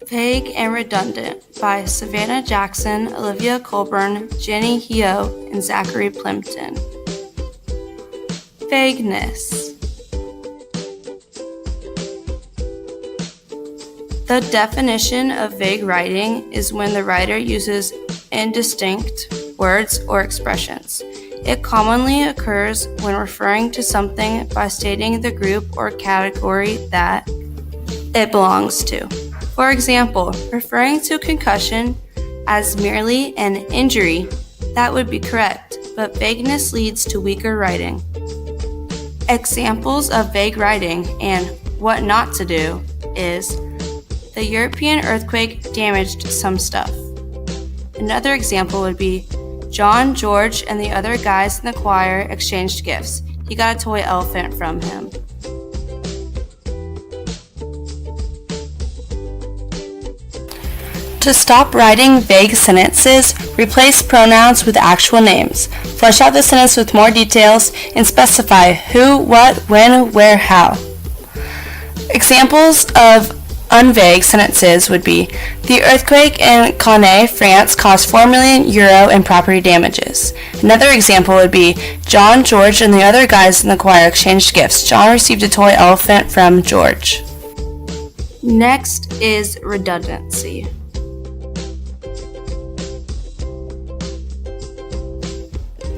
Vague and Redundant by Savannah Jackson, Olivia Colburn, Jenny Heo, and Zachary Plimpton. Vagueness. The definition of vague writing is when the writer uses indistinct words or expressions. It commonly occurs when referring to something by stating the group or category that it belongs to. For example, referring to concussion as merely an injury, that would be correct, but vagueness leads to weaker writing. Examples of vague writing and what not to do is the European earthquake damaged some stuff. Another example would be John, George, and the other guys in the choir exchanged gifts. He got a toy elephant from him. To stop writing vague sentences, replace pronouns with actual names. Flesh out the sentence with more details and specify who, what, when, where, how. Examples of unvague sentences would be, the earthquake in Cannes, France caused €4 million in property damages. Another example would be, John, George, and the other guys in the choir exchanged gifts. John received a toy elephant from George. Next is redundancy.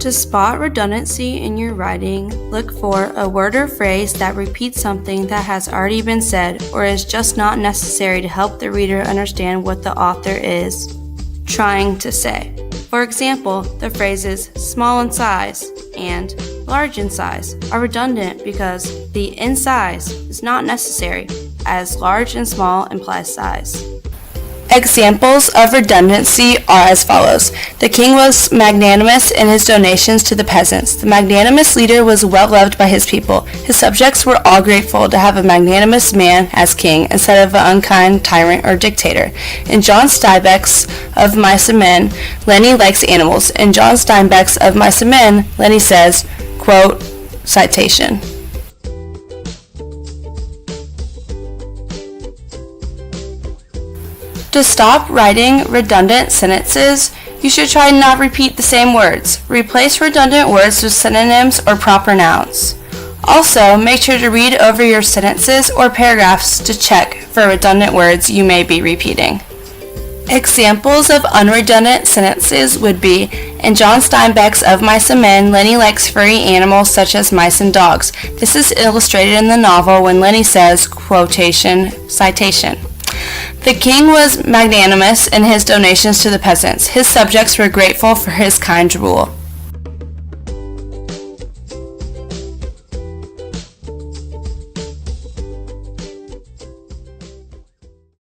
To spot redundancy in your writing, look for a word or phrase that repeats something that has already been said or is just not necessary to help the reader understand what the author is trying to say. For example, the phrases small in size and large in size are redundant because the in size is not necessary, as large and small implies size. Examples of redundancy are as follows. The king was magnanimous in his donations to the peasants. The magnanimous leader was well loved by his people. His subjects were all grateful to have a magnanimous man as king instead of an unkind tyrant or dictator. In John Steinbeck's Of Mice and Men, Lenny likes animals. In John Steinbeck's Of Mice and Men, Lenny says, quote, citation. To stop writing redundant sentences, you should try not repeat the same words. Replace redundant words with synonyms or proper nouns. Also, make sure to read over your sentences or paragraphs to check for redundant words you may be repeating. Examples of unredundant sentences would be, in John Steinbeck's Of Mice and Men, Lenny likes furry animals such as mice and dogs. This is illustrated in the novel when Lenny says, quotation, citation. The king was magnanimous in his donations to the peasants. His subjects were grateful for his kind rule.